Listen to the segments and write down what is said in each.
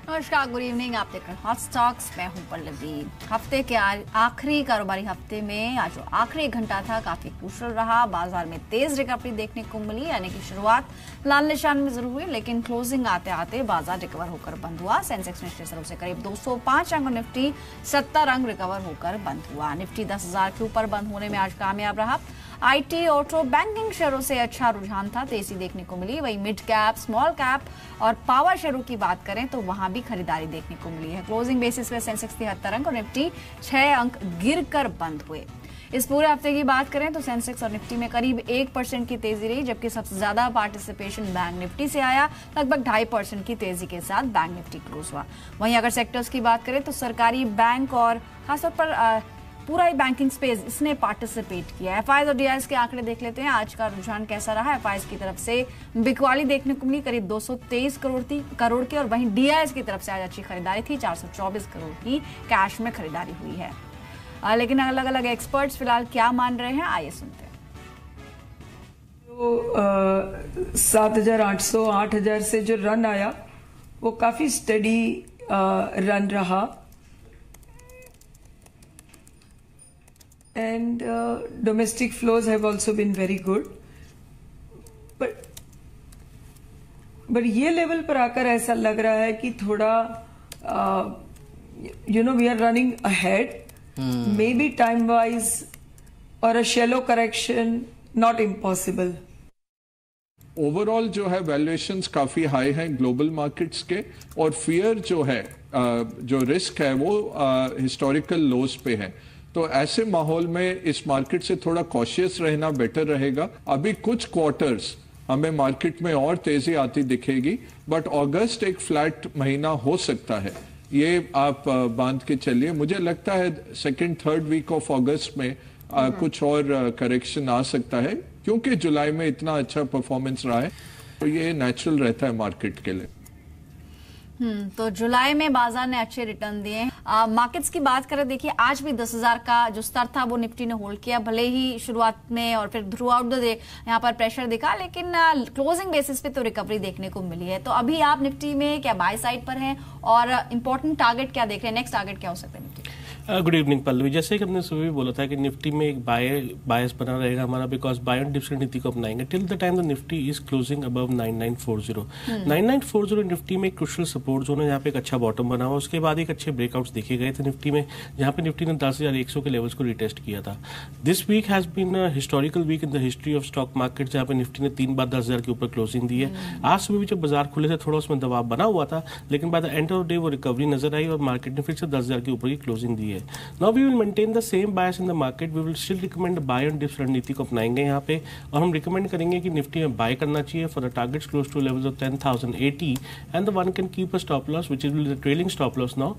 नमस्कार, good evening. आप देख रहे हैं हॉट स्टॉक्स। मैं हूं पल्लवी। हफ्ते के आखिरी कारोबारी हफ्ते में आज जो आखिरी घंटा था काफी क्रूशल रहा। बाजार में तेज रिकवरी देखने को मिली, यानी कि शुरुआत लाल निशान में जरूर हुई, लेकिन क्लोजिंग आते आते बाजार रिकवर होकर बंद हुआ। सेंसेक्स निचले स्तरों से करीब 205 अंक और निफ्टी 70 अंक रिकवर होकर बंद हुआ। निफ्टी 10,000 के ऊपर बंद होने में आज कामयाब रहा। आईटी, ऑटो, बैंकिंग शेयरों से अच्छा रुझान था, तेजी देखने को मिली। वहीं मिड कैप, स्मॉल कैप और पावर शेयरों की बात करें तो वहां भी खरीदारी देखने को मिली है। क्लोजिंग बेसिस पे सेंसेक्स 73 अंक और निफ्टी 6 अंक गिरकर बंद हुए। इस पूरे हफ्ते की बात करें तो सेंसेक्स और निफ्टी में करीब 1% की तेजी रही, जबकि सबसे ज्यादा पार्टिसिपेशन बैंक निफ्टी से आया। लगभग 2.5% की तेजी के साथ बैंक निफ्टी क्लोज हुआ। वहीं अगर सेक्टर्स की बात करें तो सरकारी बैंक और खासतौर पर पूरा ही बैंकिंग स्पेस इसने पार्टिसिपेट किया। एफआईज और डीआईएस के आंकड़े देख लेते हैं। आज का रुझान कैसा रहा। एफआईज की तरफ से बिकवाली देखने को मिली करीब 223 करोड़ की, और वहीं डीआईएस की तरफ से आज अच्छी खरीदारी थी। 424 करोड़ की कैश में खरीदारी हुई है। लेकिन अलग अलग एक्सपर्ट्स फिलहाल क्या मान रहे हैं, आइए सुनते हैं। तो 7,800 8,000 से जो रन आया वो काफी स्टडी रन रहा, and domestic flows have also been very good, but ये लेवल पर आकर ऐसा लग रहा है कि थोड़ा we are running ahead, maybe time wise, or a shallow correction not impossible. Overall जो है वैल्यूएशंस काफी हाई हैं ग्लोबल मार्केट्स के, और फियर जो है जो रिस्क है वो हिस्टोरिकल लोज पे है। तो ऐसे माहौल में इस मार्केट से थोड़ा कॉशियस रहना बेटर रहेगा। अभी कुछ क्वार्टर्स हमें मार्केट में और तेजी आती दिखेगी, बट अगस्त एक फ्लैट महीना हो सकता है, ये आप बांध के चलिए। मुझे लगता है second third week of August में कुछ और करेक्शन आ सकता है, क्योंकि जुलाई में इतना अच्छा परफॉर्मेंस रहा है, तो ये नेचुरल रहता है मार्केट के लिए। तो जुलाई में बाजार ने अच्छे रिटर्न दिए। मार्केट्स की बात करें, देखिए आज भी 10,000 का जो स्तर था वो निफ्टी ने होल्ड किया। भले ही शुरुआत में और फिर थ्रू आउट द डे यहाँ पर प्रेशर दिखा, लेकिन क्लोजिंग बेसिस पे तो रिकवरी देखने को मिली है। तो अभी आप निफ्टी में क्या बाय साइड पर हैं, और इंपॉर्टेंट टारगेट क्या देख रहे हैं, नेक्स्ट टारगेट क्या हो सकता है निफ्टी? Good evening Pallavi. जैसे कि हमने सुबह भी बोला था कि निफ्टी में एक बायस बना रहेगा हमारा, बिकॉज बाय एंड डिप नीति को अपनाएंगे till the time the Nifty is closing above 9940। 9940 Nifty में एक क्रुशियल सपोर्ट जोन है, जहाँ पे एक अच्छा बॉटम बना हुआ। उसके बाद एक अच्छे ब्रेकआउट्स देखे गए थे निफ्टी में, जहाँ पे निफ्टी ने 10,100 के लेवल्स को रिटेस्ट किया था। This week has been a historical week in the history of stock market, जहाँ पे निफ्टी ने 3 बार 10,000 के ऊपर क्लोजिंग दी है। आज सुबह भी जब बाजार खुले थे थोड़ा उसमें दबाव बना हुआ था, लेकिन by the end of the day वो रिकवरी नजर आई और मार्केट ने फिर से 10,000 के ऊपर की क्लोजिंग दी है। Now we maintain the same bias in the market. We will still recommend buy and dip रणनीति को अपनाएंगे यहाँ पे, और हम रिकमेंड करेंगे कि निफ्टी में बाय करना चाहिए for the targets close to levels of 10,080 and the one can keep a stop loss which is the trailing stop loss now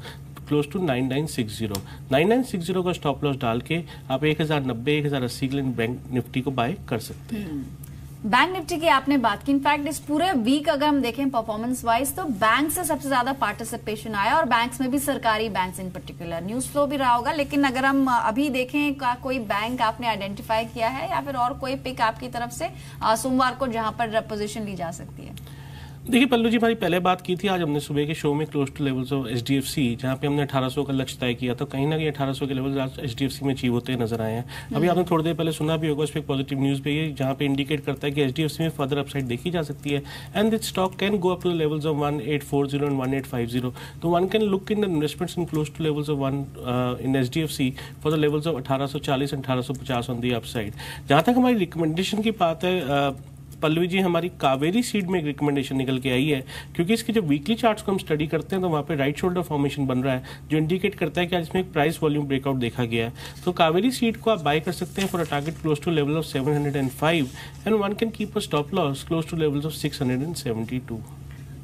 close to 9960। 9960 का स्टॉप लॉस डाल के आप 1,090 1,080 के लिए बैंक निफ्टी को बाय कर सकते हैं। बैंक निफ्टी की आपने बात की। इनफैक्ट इस पूरे वीक अगर हम देखें परफॉर्मेंस वाइज तो बैंक से सबसे ज्यादा पार्टिसिपेशन आया, और बैंक्स में भी सरकारी banks in particular. News flow भी रहा होगा, लेकिन अगर हम अभी देखें कोई बैंक आपने आइडेंटिफाई किया है या फिर और कोई पिक आपकी तरफ से सोमवार को जहां पर पोजीशन ली जा सकती है? देखिए पल्लू जी, हमारी पहले बात की थी आज हमने सुबह के शो में close to levels of HDFC, जहाँ पे हमने 1,800 का लक्ष्य तय किया, तो कहीं ना कहीं 1,800 के लेवल्स आज एचडीएफसी में अचीव होते नजर आए हैं। अभी आपने थोड़ी देर पहले सुना भी होगा, उस पर पॉजिटिव न्यूज भी है जहाँ पे इंडिकेट करता है कि एचडीएफसी में फर्दर अपसाइड देखी जा सकती है, and this stock can go up to the levels of 1840 and 1850। तो one can look in the investments in close to levels of in HDFC for the levels of 1,840 and 1,850 on the upside. जहाँ तक हमारी recommendation की बात है पल्लवी जी, हमारी Kaveri seed में एक रिकमेंडेशन निकल के आई है, क्योंकि इसके जब वीकली चार्ट्स को हम स्टडी करते हैं तो वहाँ पे राइट शोल्डर फॉर्मेशन बन रहा है, जो इंडिकेट करता है कि आज इसमें एक प्राइस वॉल्यूम ब्रेकआउट देखा गया है। तो कावेरी सीड को आप बाय कर सकते हैं for a target close to level of 705 and one can keep a stop loss close to levels of 672।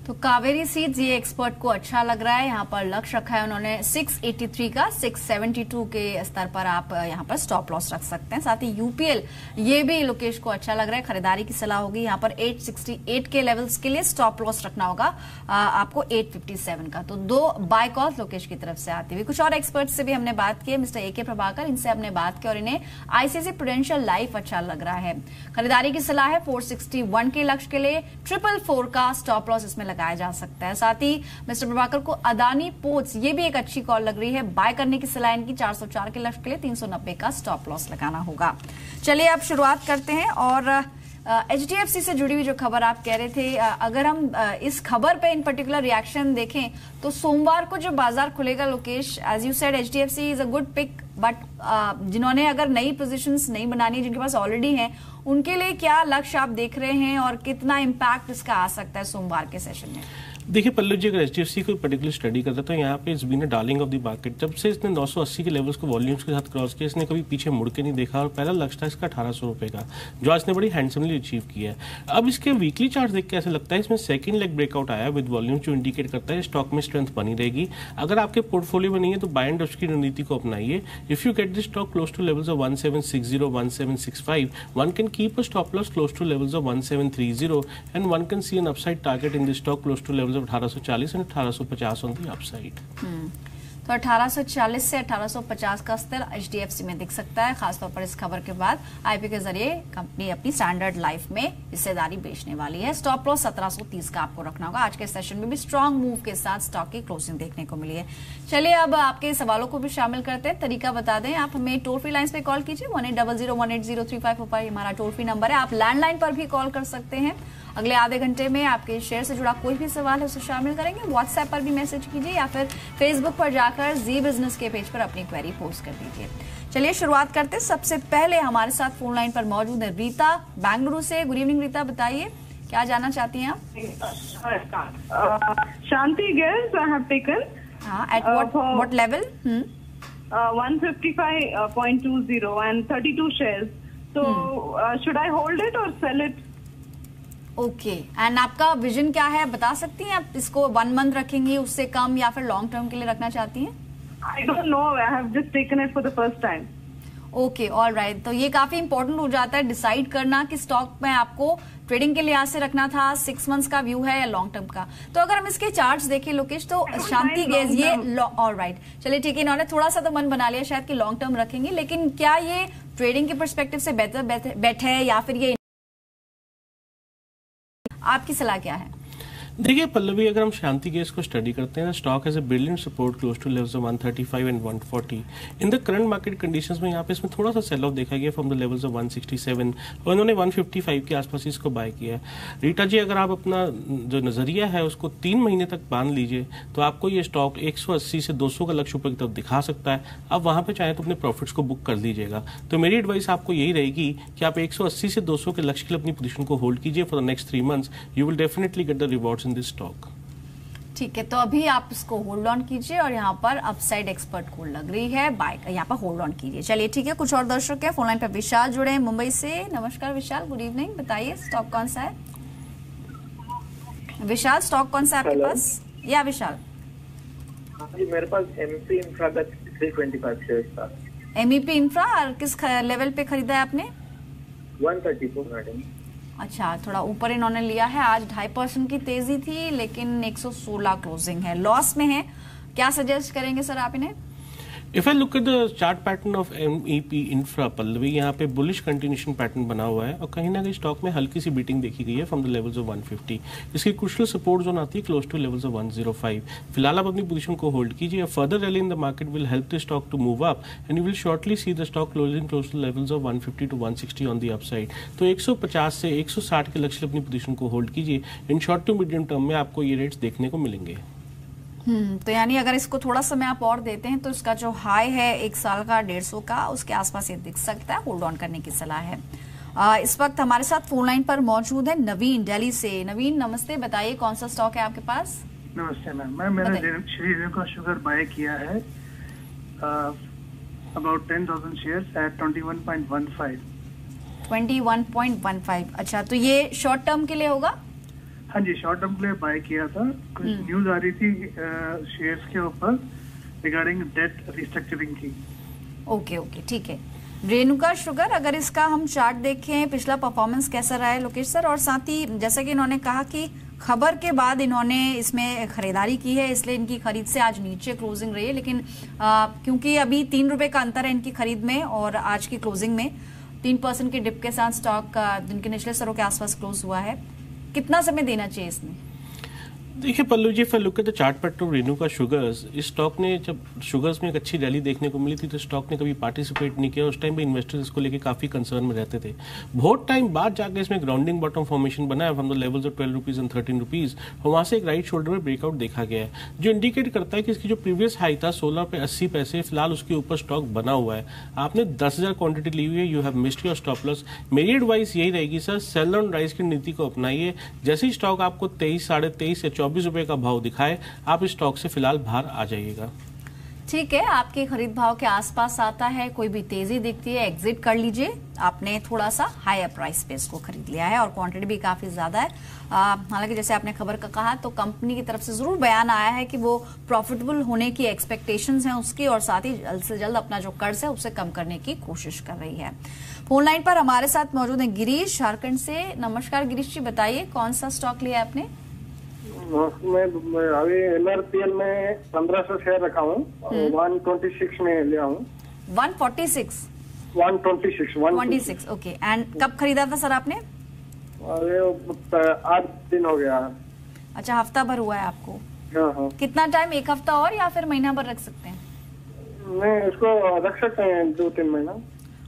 तो कावेरी सीड्स ये एक्सपर्ट को अच्छा लग रहा है। यहाँ पर लक्ष्य रखा है उन्होंने 683 का, 672 के स्तर पर आप यहाँ पर स्टॉप लॉस रख सकते हैं। साथ ही यूपीएल ये भी लोकेश को अच्छा लग रहा है, खरीदारी की सलाह होगी। यहाँ पर 868 के लेवल्स के लिए स्टॉप लॉस रखना होगा आपको 857 का। तो 2 बाय कॉल्स लोकेश की तरफ से आती हुई। कुछ और एक्सपर्ट से भी हमने बात की, मिस्टर ए के प्रभाकर, इनसे हमने बात की और इन्हें आईसीआईसीआई प्रूडेंशियल लाइफ अच्छा लग रहा है। खरीदारी की सलाह है 461 के लक्ष्य के लिए, 444 का स्टॉप लॉस इसमें लगाया जा सकता है। साथ ही मिस्टर प्रभाकर को अदानी पोर्ट्स, ये भी एक अच्छी कॉल लग रही है। बाय करने की सलाह इनकी 404 के लक्ष्य के लिए 390 का स्टॉप लॉस लगाना होगा। चलिए अब शुरुआत करते हैं और HDFC से जुड़ी हुई जो खबर आप कह रहे थे, अगर हम इस खबर पे इन पर्टिकुलर रिएक्शन देखें तो सोमवार को जो बाजार खुलेगा Lokesh, as you said HDFC is a good pick, but जिन्होंने अगर नई पोजीशंस नहीं बनानी है, जिनके पास ऑलरेडी हैं, उनके लिए क्या लक्ष्य आप देख रहे हैं और कितना इम्पैक्ट इसका आ सकता है सोमवार के सेशन में? देखिए पल्लू जी, अगर HDFC को पर्टिकुलर स्टडी करता है तो यहाँ पे it's been a darling of the market. जब से इसने 980 के लेवल्स को वॉल्यूम्स के साथ क्रॉस किया, इसने कभी पीछे मुड़ के नहीं देखा और पहला लक्ष्य था इसका 1800 रुपए का, जो आज ने बड़ी हैंडसमली अचीव किया है। अब इसके वीकली चार्ट देख के ऐसा लगता है इसमें सेकंड लेग ब्रेकआउट आया विद वॉल्यूम, जो इंडिकेट करता है स्टॉक में स्ट्रेंथ बनी रहेगी। अगर आपके पोर्टफोलियो में नहीं है तो बाय एंड की रणनीति को अपनाइए। If you get this stock close to levels of 1760, 1765, one can keep a stop loss close to levels of 1730 and one can see an upside target in this stock close to levels of 1840 1850 on the upside. तो 1840 से 1850 का स्तर HDFC में दिख सकता है, खासतौर पर इस खबर के बाद IPO के जरिए कंपनी अपनी स्टैंडर्ड लाइफ में हिस्सेदारी बेचने वाली है। स्टॉप लॉस 1730 का आपको रखना होगा। आज के सेशन में भी स्ट्रॉन्ग मूव के साथ स्टॉक की क्लोजिंग देखने को मिली है। चलिए अब आपके सवालों को भी शामिल करते हैं। तरीका बता दें, आप हमें टोल फ्री लाइन पे कॉल कीजिए 1800-180-3545 हमारा टोल फ्री नंबर है। आप लैंडलाइन पर भी कॉल कर सकते हैं। अगले आधे घंटे में आपके शेयर से जुड़ा कोई भी सवाल है उसे शामिल करेंगे। व्हाट्सएप पर भी मैसेज कीजिए या फिर फेसबुक पर जाकर जी बिजनेस के पेज पर अपनी क्वेरी पोस्ट कर दीजिए। चलिए शुरुआत करते हैं। सबसे पहले हमारे साथ फोन लाइन पर मौजूद है रीता बेंगलुरु से। गुड इवनिंग रीता, बताइए क्या जानना चाहती हैं आप? Shanti gears I have taken at what level? 155.20 and 32 shares. So should I hold it or sell it? Okay, and आपका विजन क्या है, बता सकती हैं? आप इसको 1 मंथ रखेंगी, उससे कम, या फिर लॉन्ग टर्म के लिए रखना चाहती हैं? I don't know. I have just taken it for the first time. Okay, all right. तो ये काफी इंपॉर्टेंट हो जाता है डिसाइड करना कि स्टॉक में आपको ट्रेडिंग के लिहाज से रखना था, 6 मंथ्स का व्यू है या लॉन्ग टर्म का। तो अगर हम इसके चार्ट्स देखें लोकेश, तो शांति गेज ये ऑल राइट, चलिए ठीक है, इन्होंने थोड़ा सा तो मन बना लिया शायद कि लॉन्ग टर्म रखेंगे, लेकिन क्या ये ट्रेडिंग के परस्पेक्टिव से बेहतर बैठे है या फिर ये, आपकी सलाह क्या है? देखिए पल्लवी, अगर हम शांति गेज को स्टडी करते हैं, stock has a brilliant support close to levels of 135 and 140 in the current market conditions में। यहाँ पे इसमें थोड़ा सा सेल ऑफ देखा गया फ्रॉम द लेवल्स ऑफ 167 और इन्होंने 155 के आसपास इसको बाय किया है। रीटा जी, अगर आप अपना जो नजरिया है उसको 3 महीने तक बांध लीजिए तो आपको ये स्टॉक 180 से 200 का लक्ष्य ऊपर की तरफ दिखा सकता है। आप वहां पे चाहे तो अपने प्रॉफिट्स को बुक कर लीजिएगा। तो मेरी एडवाइस आपको यही रहेगी कि आप 180 से 200 के लक्ष्य के लिए अपनी पोजीशन को होल्ड कीजिए for the next 3 months. You will definitely get the rewards in this stock. ठीक है, तो अभी आप इसको होल्ड ऑन कीजिए और यहाँ पर अपसाइड एक्सपर्ट कॉल लग रही है, बाय यहाँ पर होल्ड ऑन कीजिए। चलिए ठीक है, कुछ और दर्शक हैं फोनलाइन पर। विशाल जुड़े हैं मुंबई से। नमस्कार विशाल, गुड इवनिंग, बताइए स्टॉक कौन सा है? विशाल, स्टॉक कौन सा है आपके पास? या विशाल जी, मेरे पास MEP इंफ्रा का 325 शेयर्स था। MEP इंफ्रा, और किस लेवल पे खरीदा है आपने? 134 मैडम। अच्छा, थोड़ा ऊपर इन्होंने लिया है। आज 2.5% की तेजी थी, लेकिन 116 क्लोजिंग है, लॉस में है। क्या सजेस्ट करेंगे सर आप इन्हें? If I look at the chart pattern of MEP infra Pallavi, यहाँ पे बुलिश कंटिन्यूएशन पैटर्न बना हुआ है और कहीं ना कहीं स्टॉक में हल्की सी बीटिंग देखी गई है फ्रॉम द लेवल्स ऑफ 150। इसकी क्रूशियल सपोर्ट जोन आती है क्लोज टू लेवल्स ऑफ 105। फिलहाल आप अपनी पोजीशन को होल्ड कीजिए। Further rally in the market will help the stock to move up and you will shortly see the stock closing close to levels of 150 to 160 on the upside. तो 150 से 160 के लक्ष्य अपनी पोजीशन को hold कीजिए। In short to medium term में आपको ये रेट्स देखने को मिलेंगे। तो यानी अगर इसको थोड़ा समय आप और देते हैं तो इसका जो हाई है 1 साल का 150 का, उसके आसपास ये दिख सकता है। होल्ड ऑन करने की सलाह है। इस वक्त हमारे साथ फोन लाइन पर मौजूद है नवीन दिल्ली से। नवीन नमस्ते, बताइए कौन सा स्टॉक है आपके पास? नमस्ते मैम, मैंने श्री रेणुका शुगर बाय किया है अबाउट 10,000 शेयर्स एट 21.15। 21.15, अच्छा, तो ये शॉर्ट टर्म के लिए होगा? हाँ जी, शॉर्ट टर्म के लिए बाय किया था। कुछ न्यूज आ रही थी शेयर्स के ऊपर रिगार्डिंग डेट रिस्ट्रक्चरिंग की। ओके, ठीक है। रेणुका शुगर, अगर इसका हम चार्ट देखें, पिछला परफॉर्मेंस कैसा रहा है लोकेश सर? और साथ ही जैसा कि इन्होंने कहा कि खबर के बाद इन्होंने इसमें खरीदारी की है, इसलिए इनकी खरीद से आज नीचे क्लोजिंग रही है, लेकिन क्योंकि अभी 3 रुपए का अंतर है इनकी खरीद में और आज की क्लोजिंग में, 3% की डिप के साथ स्टॉक जिनके निचले स्तरों के आसपास क्लोज हुआ है, कितना समय देना चाहिए इसमें? देखिए पल्लू जी, फिर look at the chart pattern Renuka sugars, इस स्टॉक ने जब शुगर्स में एक अच्छी रैली देखने को मिली थी तो स्टॉक ने कभी पार्टिसिपेट नहीं किया। उस टाइम पे इन्वेस्टर्स इसको लेके काफी कंसर्न में रहते थे। बहुत टाइम बाद जाके इसमें ग्राउंडिंग बॉटम फॉर्मेशन बना है from the levels of 12 rupees and 13 rupees, और वहां से एक राइट शोल्डर में ब्रेकआउट देखा गया है, जो इंडिकेट करता है कि इसकी जो प्रीवियस हाई था 16 पे 80 पैसे, फिलहाल उसके ऊपर स्टॉक बना हुआ है। आपने 10,000 क्वांटिटी ली हुई है, you have missed your stop loss. मेरी एडवाइस यही रहेगी सर, सेल ऑन राइज की नीति को अपनाइए। जैसे ही स्टॉक आपको 23, 23.5 या 24 रुपए का भाव दिखाए, आप इस स्टॉक से फिलहाल बाहर आ जाइएगा। ठीक है, आपके खरीद भाव के आसपास आता है, कोई भी तेजी दिखती है एग्जिट कर लीजिए। आपने थोड़ा सा हायर प्राइस पे इसको खरीद लिया है और क्वांटिटी भी काफी ज्यादा है। हालांकि जैसे आपने खबर का कहा तो कंपनी की तरफ से जरूर बयान आया है कि वो प्रॉफिटेबल होने की एक्सपेक्टेशंस हैं उसकी, और साथ ही जल्द से जल्द अपना जो कर्ज है उसे कम करने की कोशिश कर रही है। फोन लाइन पर हमारे साथ मौजूद है गिरीश झारखंड से। नमस्कार गिरीश जी, बताइए कौन सा स्टॉक लिया आपने? मैं अभी MRPL में 1500 शेयर रखा हूँ, 126 में लिया हूँ। 146 ओके। एंड कब खरीदा था सर आपने? अरे 8 दिन हो गया। अच्छा, हफ्ता भर हुआ है आपको? हाँ। कितना टाइम, एक हफ्ता और या फिर महीना भर रख सकते हैं? नहीं, इसको रख सकते हैं 2-3 महीना।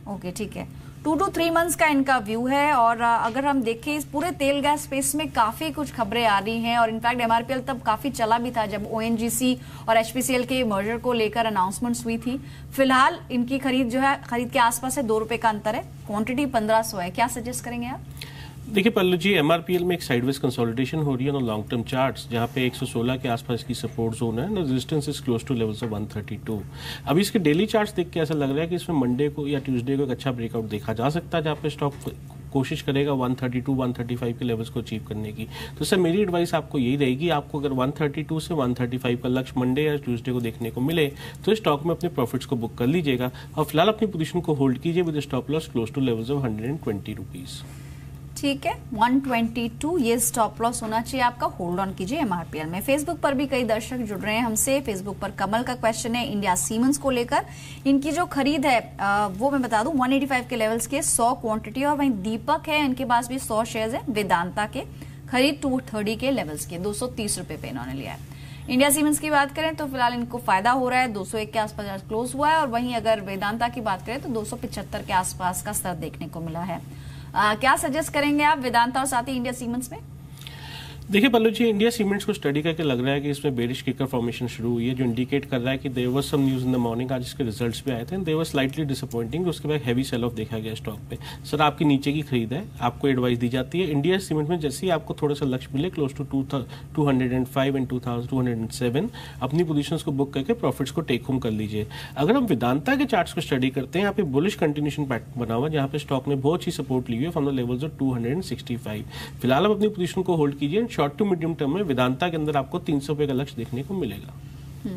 ओके, ठीक है। 2 to 3 मंथ्स का इनका व्यू है। और अगर हम देखें इस पूरे तेल गैस स्पेस में काफी कुछ खबरें आ रही हैं, और इनफैक्ट MRPL तब काफी चला भी था जब ONGC और HPCL के मर्जर को लेकर अनाउंसमेंट्स हुई थी। फिलहाल इनकी खरीद जो है, खरीद के आसपास है, 2 रुपए का अंतर है, क्वांटिटी 1500 है। क्या सजेस्ट करेंगे आप? देखिए पल्लू जी, MRPL में एक साइडवेज कंसोलिडेशन हो रही है ऑन लॉन्ग टर्म चार्ट्स, जहां पे 116 के आसपास की सपोर्ट जोन है, resistance is close to levels of 132। अभी इसके डेली चार्ट्स देख के ऐसा लग रहा है कि इसमें मंडे को या ट्यूसडे को एक अच्छा ब्रेकआउट देखा जा सकता है, जहां पे स्टॉक कोशिश करेगा 132, 135 के लेवल्स को अचीव करने की। तो सर मेरी एडवाइस आपको यही रहेगी, आपको अगर 132 से 135 का लक्ष्य मंडे या ट्यूसडे को देखने को मिले तो स्टॉक में अपने प्रॉफिट्स को बुक कर लीजिएगा, और फिलहाल अपनी पोजीशन को होल्ड कीजिए with stop loss close to levels of 120 rupees. ठीक है, 122 ये स्टॉप लॉस होना चाहिए आपका, होल्ड ऑन कीजिए MRPL में। फेसबुक पर भी कई दर्शक जुड़ रहे हैं हमसे। फेसबुक पर कमल का क्वेश्चन है इंडिया सीमेंस को लेकर। इनकी जो खरीद है वो मैं बता दूं 185 के लेवल्स के 100 क्वांटिटी, और वहीं दीपक है, इनके पास भी 100 शेयर्स है वेदांता के, खरीद 230 के लेवल्स के, 230 रुपए पे इन्होंने लिया है। इंडिया सीमेंस की बात करें तो फिलहाल इनको फायदा हो रहा है, 201 के आसपास क्लोज हुआ है, और वहीं अगर वेदांता की बात करें तो 275 के आसपास का स्तर देखने को मिला है। क्या सजेस्ट करेंगे आप वेदांता और साथ ही इंडिया सीमेंट्स में? देखिए पल्लू जी, इंडिया सीमेंट्स को स्टडी करके लग रहा है कि इसमें बेरिश किकर फॉर्मेशन शुरू हुई है, जो इंडिकेट कर रहा है कि there was some news in the morning, आज इसके रिजल्ट्स भी आए थे, देयर वाज स्लाइटली डिसअपॉइंटिंग। उसके बाद हैवी सेल ऑफ देखा गया स्टॉक पे। सर आपकी नीचे की खरीद है, आपको एडवाइस दी जाती है इंडिया सीमेंट में जैसे ही आपको थोड़ा सा लक्ष्य मिले क्लोज टू 205 एंड 207 अपनी पोजीशंस को बुक करके प्रॉफिट्स को टेक होम कर लीजिए। अगर हम वेदांता के चार्ट्स को स्टडी करते हैं, यहाँ पे बुलिश कंटिन्यूएशन पैटर्न बना हुआ है, जहाँ पे स्टॉक ने बहुत ही सपोर्ट ली हुई है फ्रॉम द लेवल्स ऑफ 265। फिलहाल आप अपनी पोजीशन को होल्ड कीजिए। Short to medium term Vedanta के अंदर आपको 300 रुपए का लक्ष्य देखने को मिलेगा।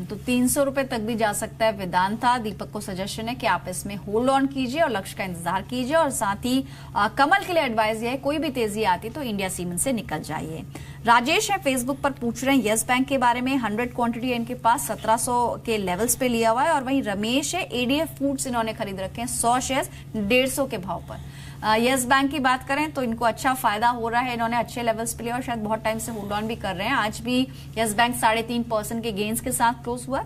तो 300 रुपए तक भी जा सकता है वेदांता। दीपक को सजेशन है कि आप इसमें होल्ड ऑन कीजिए और लक्ष्य का इंतजार कीजिए, और साथ ही कमल के लिए एडवाइस ये है कोई भी तेजी आती तो इंडिया सीमेंट से निकल जाइए। राजेश है फेसबुक पर पूछ रहे हैं यस बैंक के बारे में, 100 क्वांटिटी है इनके पास, 1700 के लेवल्स पे लिया हुआ है। और वहीं रमेश है, ADF फूड्स इन्होंने खरीद रखे हैं 100 शेयर्स 150 के भाव पर। यस बैंक की बात करें तो इनको अच्छा फायदा हो रहा है, इन्होंने अच्छे लेवल्स पे लिया और शायद बहुत टाइम से होल्ड ऑन भी कर रहे हैं। आज भी यस बैंक 3.5% के गेन्स के साथ क्लोज हुआ।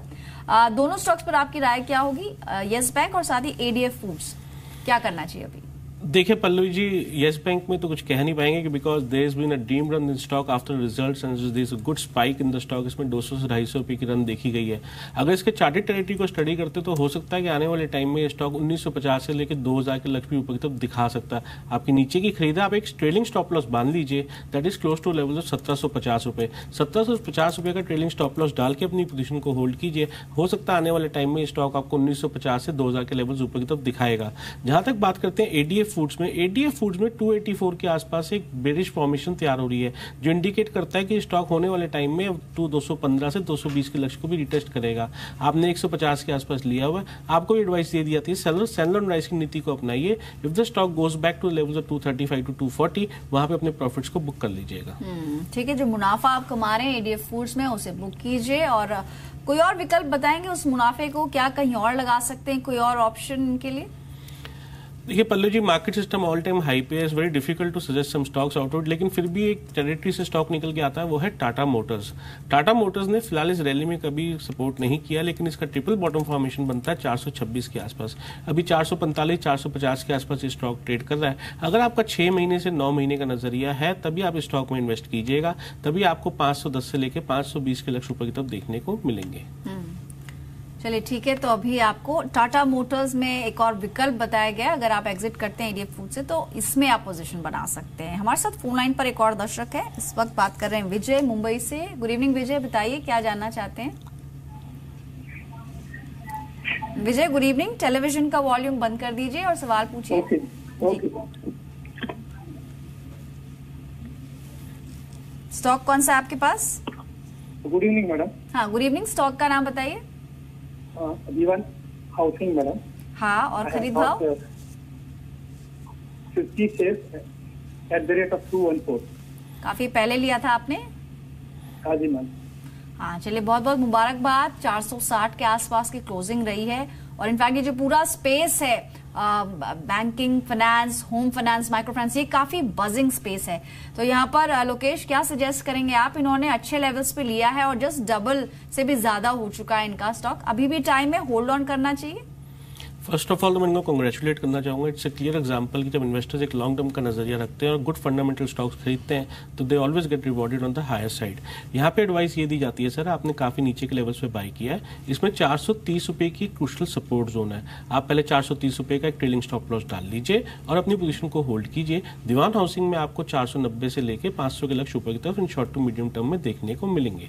दोनों स्टॉक्स पर आपकी राय क्या होगी, यस बैंक और साथ ही ADF फूड्स, क्या करना चाहिए अभी? देखिए पल्लू जी, येस बैंक में तो कुछ कह नहीं पाएंगे कि because there has been a dream run in stock after results and there is a good spike in the stock. इसमें 200 से 250 रुपए की रन देखी गई है। अगर इसके चार्टेड टेरिटरी को स्टडी करते तो हो सकता है कि आने वाले टाइम में ये स्टॉक 1950 से लेकर 2000 के लक्ष्य भी ऊपर की तरफ दिखा सकता है। आपकी नीचे की खरीदा, आप एक ट्रेलिंग स्टॉप लॉस बांध लीजिए, that is close to level of 1750 रुपए। 1750 रुपए का ट्रेलिंग स्टॉप लॉस डाल के अपनी पोजीशन को होल्ड कीजिए। हो सकता है आने वाले टाइम में स्टॉक आपको 1950 से 2000 के लेवल्स ऊपर की तरफ दिखाएगा। जहां तक बात करते हैं ADF फूड्स में, ADF फूड्स में 284 के आसपास एक बेरिश फॉर्मेशन तैयार हो रही है, जो इंडिकेट करता है कि स्टॉक होने वाले टाइम में 215 से 220 के लक्ष्य को भी रिटेस्ट करेगा। आपने 150 के आसपास लिया हुआ है, आपको भी एडवाइस दे दी जाती है सेल ऑन राइज की नीति को अपनाइए। If the stock goes back to levels of 235 to 240, वहां पे अपने प्रॉफिट्स को बुक कर लीजिएगा। ठीक है, जो मुनाफा आप कमा रहे हैं ADF फूड्स में उसे बुक कीजिए। और कोई और विकल्प बताएंगे उस मुनाफे को, क्या कहीं और लगा सकते हैं, कोई और ऑप्शन के लिए? देखिए Pallu ji, market system all time high पे है, is very difficult to suggest some stocks outward, लेकिन फिर भी एक टेरिटरी से स्टॉक निकल के आता है, वो है टाटा मोटर्स। टाटा मोटर्स ने फिलहाल इस रैली में कभी सपोर्ट नहीं किया, लेकिन इसका ट्रिपल बॉटम फॉर्मेशन बनता है 426 के आसपास। अभी 445 450 के आसपास ये स्टॉक ट्रेड कर रहा है। अगर आपका 6 महीने से 9 महीने का नजरिया है तभी आप स्टॉक में इन्वेस्ट कीजिएगा, तभी आपको 510 से लेकर 520 के लक्ष्य ऊपर की तरफ देखने को मिलेंगे। चलिए ठीक है, तो अभी आपको टाटा मोटर्स में एक और विकल्प बताया गया, अगर आप एग्जिट करते हैं ईडीएफ फूड से तो इसमें आप पोजीशन बना सकते हैं। हमारे साथ फोन लाइन पर एक और दर्शक है, इस वक्त बात कर रहे हैं विजय मुंबई से। गुड इवनिंग विजय, बताइए क्या जानना चाहते हैं। विजय गुड इवनिंग, टेलीविजन का वॉल्यूम बंद कर दीजिए और सवाल पूछिए। स्टॉक कौन सा है आपके पास? Good evening madam. हाँ गुड इवनिंग, स्टॉक का नाम बताइए। जीवन हाउसिंग मैडम। हाँ, और खरीद भाव? 50 shares at the rate of 214। काफी पहले लिया था आपने? हाँ जी मैम। हाँ चलिए, बहुत बहुत मुबारकबाद। 460 के आसपास की क्लोजिंग रही है, और इनफैक्ट ये जो पूरा स्पेस है banking, finance, home finance, micro finance, ये काफी बजिंग स्पेस है। तो यहाँ पर लोकेश क्या सजेस्ट करेंगे आप? इन्होंने अच्छे लेवल्स पे लिया है और जस्ट डबल से भी ज्यादा हो चुका है इनका स्टॉक, अभी भी टाइम है, होल्ड ऑन करना चाहिए? फर्स्ट ऑफ ऑल तो मैं इनको कांग्रेचुलेट करना चाहूंगा। इट्स ए क्लियर एग्जांपल कि जब इन्वेस्टर्स एक लॉन्ग टर्म का नजरिया रखते हैं और गुड फंडामेंटल स्टॉक्स खरीदते हैं तो they always get rewarded on the higher side. यहाँ पे एडवाइस ये दी जाती है, सर आपने काफी नीचे के लेवल्स पे बाय किया है, इसमें 430 रुपए की क्रूशियल सपोर्ट जोन है। आप पहले 430 रुपए का एक ट्रेलिंग स्टॉप लॉस डाल लीजिए और अपनी पोजीशन को होल्ड कीजिए। दीवान हाउसिंग में आपको 490 से लेके 500 के लक्ष्य ऊपर की तरफ in short to medium term में देखने को मिलेंगे।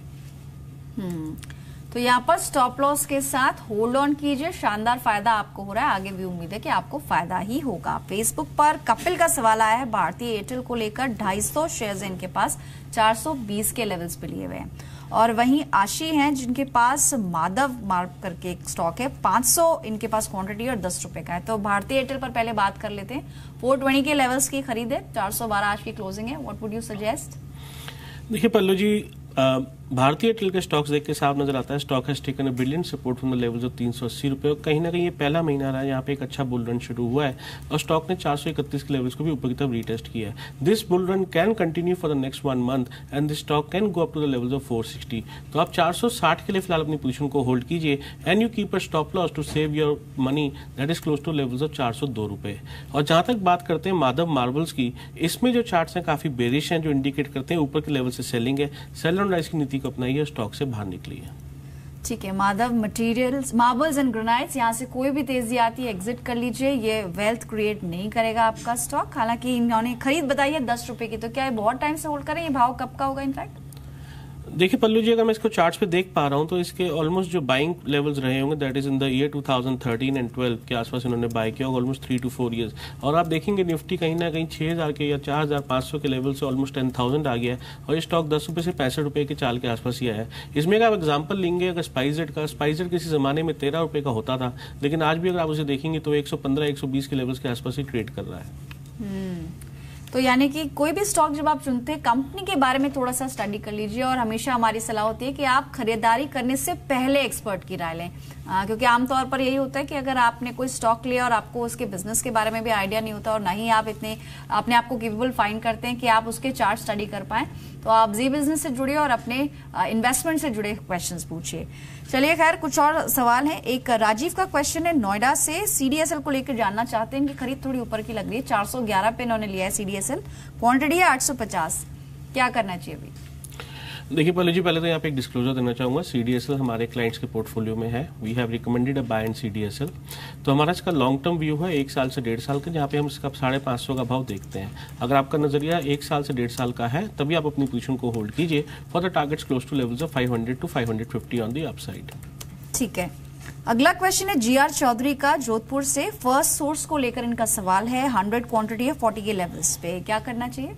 तो यहाँ पर स्टॉप लॉस के साथ होल्ड ऑन कीजिए, शानदार फायदा आपको हो रहा है, आगे भी उम्मीद है कि आपको फायदा ही होगा। फेसबुक पर कपिल का सवाल आया है, भारतीय एयरटेल को लेकर 250 शेयर्स इनके पास 420 के लेवल्स पे लिए हुए हैं। और वहीं आशी हैं जिनके पास माधव मार्क करके एक स्टॉक है, 500 इनके पास क्वांटिटी और 10 रुपए का है। तो भारतीय एयरटेल पर पहले बात कर लेते हैं। 420 के लेवल्स की खरीद है, 412 आज की क्लोजिंग है, व्हाट वुड यू सजेस्ट? देखिए पल्लू जी, भारतीय एयरटेल के स्टॉक्स देख के साफ नजर आता है stock has taken a brilliant support from the levels of 380 रुपए। कहीं ना कहीं ये पहला महीना रहा है यहाँ पे एक अच्छा बुल रन शुरू हुआ है और स्टॉक ने 431 के लेवल्स को भी ऊपर की तरफ रीटेस्ट किया है। This bull run can continue for the next 1 month and this stock can go up to the levels of 460। तो आप 460 के लिए फिलहाल अपनी पोजीशन को होल्ड कीजिए and you keep a stop loss to save your money that is close to levels of 402 रुपए। और जहां तक बात करते हैं माधव मार्बल्स की, इसमें जो चार्ट्स हैं काफी बेरिश हैं, जो इंडिकेट करते हैं ऊपर के लेवल से सेलिंग है। सेल ऑन राइज की नीति को अपनाइए, स्टॉक से बाहर निकली है। ठीक है, Madhav materials, marbles and granites, यहाँ से कोई भी तेजी आती है एग्जिट कर लीजिए, ये वेल्थ क्रिएट नहीं करेगा आपका स्टॉक। हालांकि इन्होंने खरीद बताई है 10 रुपए की, तो क्या ये बहुत टाइम से होल्ड करें? ये भाव कब का होगा इनफैक्ट? देखिए पल्लू जी, अगर मैं इसको चार्ट्स पे देख पा रहा हूं तो इसके ऑलमोस्ट जो बाइंग लेवल्स रहे होंगे that is in the year 2013 and 12 के आसपास इन्होंने बाय किया होगा, ऑलमोस्ट 3 to 4 इयर्स। और आप देखेंगे निफ्टी कहीं ना कहीं 6000 के या 4500 के लेवल से ऑलमोस्ट 10,000 आ गया है और ये स्टॉक 10 रुपए से 65 रुपए के चाल के आसपास ही आया है। इसमें अगर आप एग्जाम्पल लेंगे अगर स्पाइसजेट का, स्पाइसजेट किसी जमाने में 13 रुपए का होता था, लेकिन आज भी अगर आप उसे देखेंगे तो 115-120 के लेवल्स के आसपास ही ट्रेड कर रहा है। तो यानी कि कोई भी स्टॉक जब आप चुनते हैं, कंपनी के बारे में थोड़ा सा स्टडी कर लीजिए और हमेशा हमारी सलाह होती है कि आप खरीदारी करने से पहले एक्सपर्ट की राय लें, क्योंकि आमतौर पर यही होता है कि अगर आपने कोई स्टॉक लिया और आपको उसके बिजनेस के बारे में भी आइडिया नहीं होता और ना ही आप इतने अपने आप को केपेबल फाइंड करते हैं कि आप उसके चार्ट स्टडी कर पाए, तो आप जी बिजनेस से जुड़िए और अपने इन्वेस्टमेंट से जुड़े क्वेश्चंस पूछिए। चलिए खैर, कुछ और सवाल है। एक राजीव का क्वेश्चन है नोएडा से, सीडीएसएल को लेकर जानना चाहते हैं। इनकी खरीद थोड़ी ऊपर की लग रही है, 411 पे इन्होंने लिया है सीडीएसएल, क्वांटिटी है 850, क्या करना चाहिए अभी? देखिए पहले जी, पहले तो यहाँ पे एक डिस्क्लोजर देना चाहूंगा। सीडीएसएल हमारे क्लाइंट्स के पोर्टफोलियो में है, we have recommended a buy in CDSL. तो हमारा इसका लॉन्ग टर्म व्यू है 1 साल से 1.5 साल का, जहाँ पे हम इसका 550 का भाव देखते हैं। अगर आपका नजरिया 1 साल से 1.5 साल का है तभी आप अपनी पोजीशन को होल्ड कीजिए for the targets close to levels of 500 to 550 on the upside. ठीक है, अगला क्वेश्चन है जीआर चौधरी का जोधपुर से। फर्स्ट सोर्स को लेकर इनका सवाल है, 100 क्वांटिटी है 40 के लेवल्स पे, क्या करना चाहिए?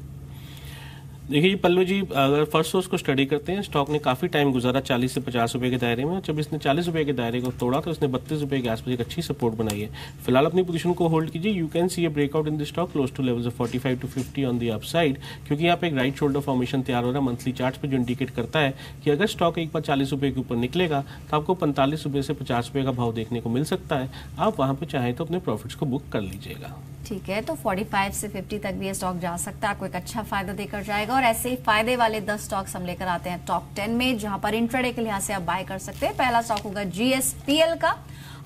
देखिए पल्लू जी, अगर फर्स्ट सोर्स को स्टडी करते हैं, स्टॉक ने काफी टाइम गुजारा 40 से 50 रुपए के दायरे में। जब इसने 40 रुपए के दायरे को तोड़ा तो इसने 32 रुपए के आसपास एक अच्छी सपोर्ट बनाई है। फिलहाल अपनी पोजीशन को होल्ड कीजिए। You can see A breakout in the stock close to levels of 45 to 50 on the upside, क्योंकि यहाँ पे एक राइट शोल्डर फॉर्मेशन तैयार हो रहा है मंथली चार्ट पे, जो इंडिकेट करता है कि अगर स्टॉक एक बार 40 रुपए के ऊपर निकलेगा तो आपको 45 रुपए से 50 रुपए का भाव देखने को मिल सकता है। आप वहां पे चाहें तो अपने प्रॉफिट्स को बुक कर लीजिएगा। ठीक है, तो 45 से 50 तक भी ये स्टॉक जा सकता है, आपको एक अच्छा फायदा देकर जाएगा। और ऐसे ही फायदे वाले 10 स्टॉक्स हम लेकर आते हैं टॉप 10 में, जहां पर इंट्राडे के लिहाज से आप बाय कर सकते हैं। पहला स्टॉक होगा GSPL का।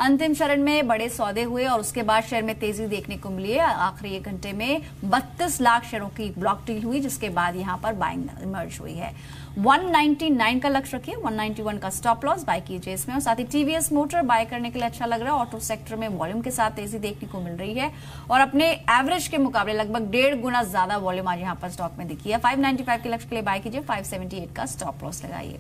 अंतिम चरण में बड़े सौदे हुए और उसके बाद शेयर में तेजी देखने को मिली है। आखिरी 1 घंटे में 32 लाख शेयरों की ब्लॉक डील हुई, जिसके बाद यहां पर बाइंग इमर्ज हुई है। 199 का लक्ष्य रखिए, 191 का स्टॉप लॉस बाय कीजिए इसमें। और साथ ही TVS मोटर बाय करने के लिए अच्छा लग रहा है। ऑटो सेक्टर में वॉल्यूम के साथ तेजी देखने को मिल रही है और अपने एवरेज के मुकाबले लगभग 1.5 गुना ज्यादा वॉल्यूम आज यहां पर स्टॉक में दिखी है। 595 के लक्ष्य के लिए बाय कीजिए, 578 का स्टॉप लॉस लगाइए।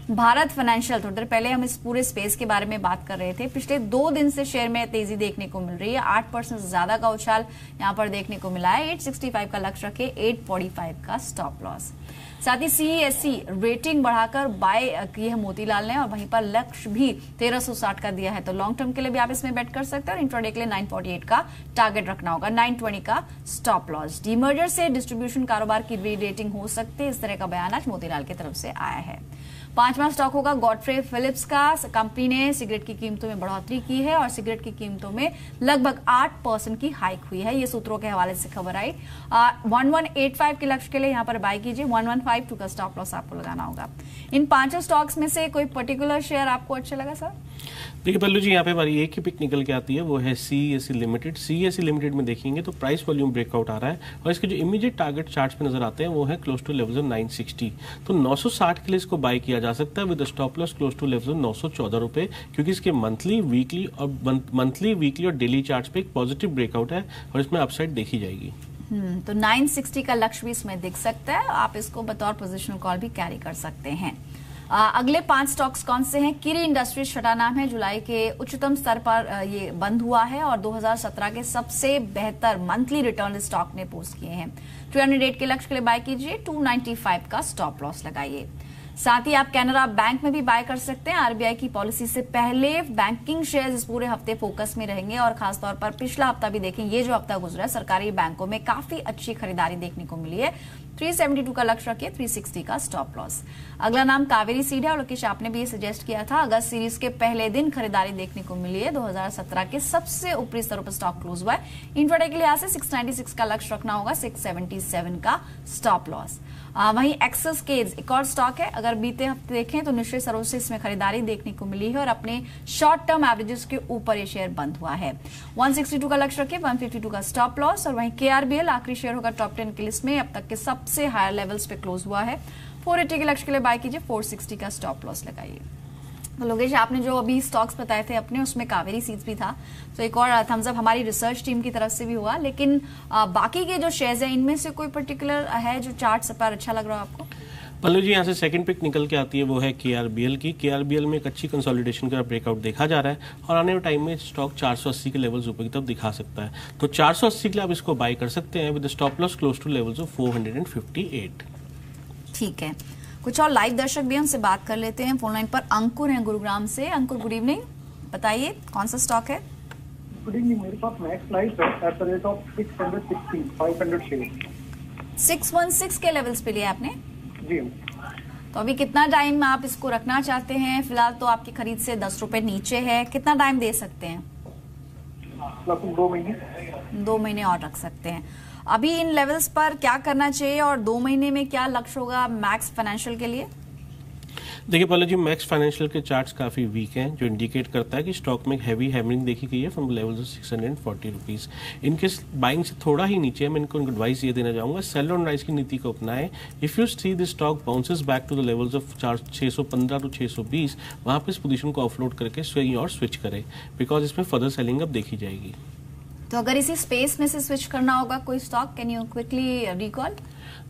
भारत फाइनेंशियल, थोड़ी देर पहले हम इस पूरे स्पेस के बारे में बात कर रहे थे। पिछले 2 दिन से शेयर में तेजी देखने को मिल रही है, 8% से ज्यादा का उछाल यहां पर देखने को मिला है। 865 का लक्ष्य रखे, 845 का स्टॉप लॉस। साथ ही CESC रेटिंग बढ़ाकर बाय की है मोतीलाल ने और वहीं पर लक्ष्य भी 1360 का दिया है, तो लॉन्ग टर्म के लिए भी आप इसमें बेट कर सकते हैं। और इंट्राडे के लिए 948 का टारगेट रखना होगा, 920 का स्टॉप लॉस। डीमर्जर से डिस्ट्रीब्यूशन कारोबार की री रेटिंग हो सकती है, इस तरह का बयान आज मोतीलाल की तरफ से आया है। 5वां स्टॉक होगा गॉडफ्रे फिलिप्स का। कंपनी ने सिगरेट की कीमतों में बढ़ोतरी की है और सिगरेट की कीमतों में लगभग 8% की हाइक हुई है, ये सूत्रों के हवाले से खबर आई। 1185 के लक्ष्य के लिए यहां पर बाय कीजिए, 1152 का स्टॉप लॉस आपको लगाना होगा। इन 5 स्टॉक्स में से कोई पर्टिकुलर शेयर आपको अच्छा लगा सर? देखिए पल्लू जी, यहाँ पे हमारी एक ही पिक निकल के आती है, वो है CESC लिमिटेड। CESC लिमिटेड में देखेंगे तो प्राइस वॉल्यूम ब्रेकआउट आ रहा है और इसके जो इमीडिएट टारगेट चार्ट्स पे नजर आते हैं वो है क्लोज टू लेवल्स ऑफ 960। तो 960 के लिए इसको बाय किया जा सकता है with stop loss close to levels of 914 रुपए, क्योंकि इसके मंथली वीकली और डेली चार्ट्स पे एक पॉजिटिव ब्रेकआउट है और इसमें अपसाइड देखी जाएगी। तो 960 का लक्ष्य भी इसमें दिख सकता है, आप इसको बतौर पोजिशनल कॉल भी कैरी कर सकते हैं। अगले 5 स्टॉक्स कौन से हैं? किरी इंडस्ट्रीज छठा नाम है, जुलाई के उच्चतम स्तर पर ये बंद हुआ है और 2017 के सबसे बेहतर मंथली रिटर्न स्टॉक ने पोस्ट किए हैं। 308 के लक्ष्य के लिए बाय कीजिए, 295 का स्टॉप लॉस लगाइए। साथ ही आप कैनरा बैंक में भी बाय कर सकते हैं। RBI की पॉलिसी से पहले बैंकिंग शेयर्स इस पूरे हफ्ते फोकस में रहेंगे और खासतौर पर पिछला हफ्ता भी देखें, ये जो हफ्ता गुजरा है सरकारी बैंकों में काफी अच्छी खरीदारी देखने को मिली है। 372 का लक्ष्य रखिए, 360 का स्टॉप लॉस। अगला नाम कावेरी सीड है और लोकेश आपने भी ये सजेस्ट किया था। अगस्त सीरीज के पहले दिन खरीदारी देखने को मिली है। 2017 के सबसे ऊपरी स्तरों पर स्टॉक क्लोज हुआ है। इंट्राडे के लिहाज से 696 का लक्ष्य रखना होगा, 677 का स्टॉप लॉस। वहीं एक्सेस केज एक और स्टॉक है, अगर बीते हफ्ते देखें तो निश्चित रूप से इसमें खरीदारी देखने को मिली है और अपने शॉर्ट टर्म एवरेजेस के ऊपर ये शेयर बंद हुआ है। 162 का लक्ष्य रखिए, 152 का स्टॉप लॉस। और वहीं KRBL आखिरी शेयर होगा टॉप 10 की लिस्ट में, अब तक के सबसे हायर लेवल्स पे क्लोज हुआ है। 480 के लक्ष्य के लिए बाय कीजिए, 460 का स्टॉप लॉस लगाइए। तो लोकेश, आपने जो अभी स्टॉक्स बताए थे अपने, उसमें कावेरी सीड्स भी था, तो एक और थम्स अप हमारी रिसर्च टीम की तरफ से भी हुआ। लेकिन बाकी के जो शेयर्स हैं इनमें से कोई पर्टिकुलर है जो चार्ट्स पर अच्छा लग रहा है आपको? पल्लू जी, यहाँ से सेकंड पिक निकल के आती है, वो है KRBL की। KRBL में एक अच्छी कंसोलिडेशन का ब्रेकआउट देखा जा रहा है और आने वाले टाइम में स्टॉक 480 के लेवल्स ऊपर की तरफ दिखा सकता है। तो 480 के लिए आप इसको बाय कर सकते हैं with stop loss close to levels of 458। ठीक है, कुछ और लाइव दर्शक भी उनसे बात कर लेते हैं। फोन लाइन पर अंकुर हैं गुरुग्राम से। अंकुर, गुड इवनिंग, बताइए कौन सा स्टॉक है? गुड इवनिंग, मेरे पास मैक्स लाइफ है at the rate of 660, 500 share. 616 के लेवल्स पे लिया आपने? जी। तो अभी कितना टाइम आप इसको रखना चाहते हैं? फिलहाल तो आपकी खरीद से 10 रुपए नीचे है, कितना टाइम दे सकते हैं? लगभग 2 महीने। 2 महीने और रख सकते हैं। अभी इन लेवल्स पर क्या करना चाहिए और 2 महीने में क्या लक्ष्य होगा मैक्स फाइनेंशियल के लिए? देखिए पहले जी, मैक्स फाइनेंशियल के चार्ट्स काफी वीक हैं, जो इंडिकेट करता है कि स्टॉक में एक हैवी हैमरिंग देखी गई है फ्रॉम लेवल्स ऑफ 640 रुपीज। इनके बाइंग से थोड़ा ही नीचे है, मैं इनको एडवाइस ये देना चाहूंगा, सेल ऑन राइज की नीति को अपनाएं। If you see this stock bounces back to the levels of 615 to 620, वहां पे इस पोजीशन को ऑफलोड करके स्विंग और स्विच करें, बिकॉज इसमें फर्दर सेलिंग अब देखी जाएगी। तो अगर इसी स्पेस में से स्विच करना होगा कोई stock, can you quickly recall?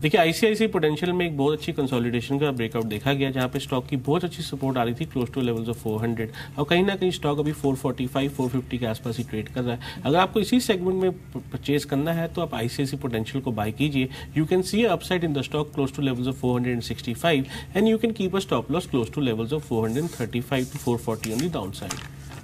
देखिए ICICI पोटेंशियल में एक बहुत अच्छी कंसोलिडेशन का ब्रेकआउट देखा गया, जहां पे स्टॉक की बहुत अच्छी सपोर्ट आ रही थी क्लोज टू लेवल्स ऑफ 400 और कहीं ना कहीं स्टॉक अभी 445 450 के आसपास ही ट्रेड कर रहा है। अगर आपको इसी सेगमेंट में परचेज करना है तो आप ICICI पोटेंशियल को बाय कीजिए। You can see upside in the stock close to levels of 465 and you can keep a stop loss close to levels of 435 to 440 on the down side.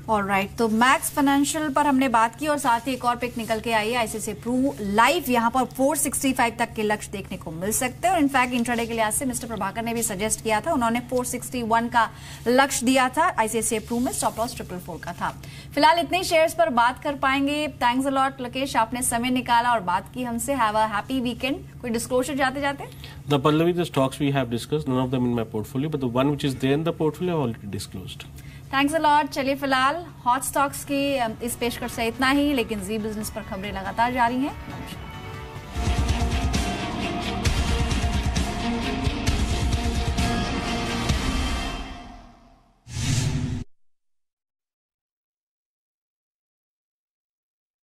Alright, तो max financial पर हमने बात की और साथ ही एक और पिक निकल के आई है आईसीआईसीआई प्रू लाइव। यहां पर 465 तक के लक्ष्य देखने को मिल सकते हैं और इनफैक्ट इंट्राडे के लिहाज से मिस्टर प्रभाकर ने भी सजेस्ट किया था, उन्होंने 461 का लक्ष्य दिया था। आईसीआईसीआई प्रू में स्टॉप लॉस 444 का था। फिलहाल इतने शेयर्स पर बात कर पाएंगे। थैंक्स अ लॉट लकेश, आपने समय निकाला और बात की हमसे। Have a happy weekend. कोई डिस्क्लोजर जाते जाते? The Pallavi, the stocks we have discussed, none of them in my portfolio, but the one which is there in the portfolio I've already disclosed. Thanks a lot. चलिए फिलहाल hot stocks की इस पेशकश से इतना ही, लेकिन जी बिजनेस पर खबरें लगातार जारी हैं। नमस्कार।